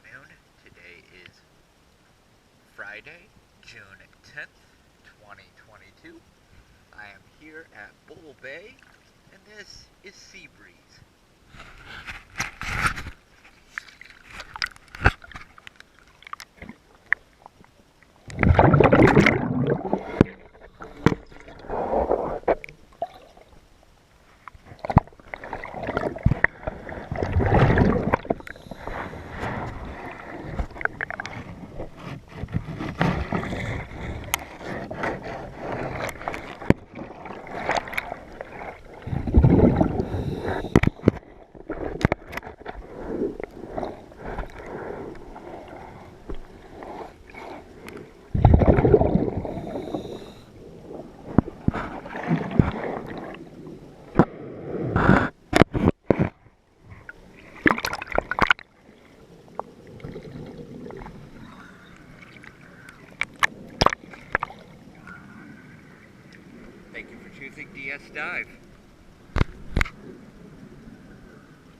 afternoon. Today is Friday, June 10th, 2022. I am here at Bull Bay, and this is Sey Breeze. Thank you for choosing DS Dive.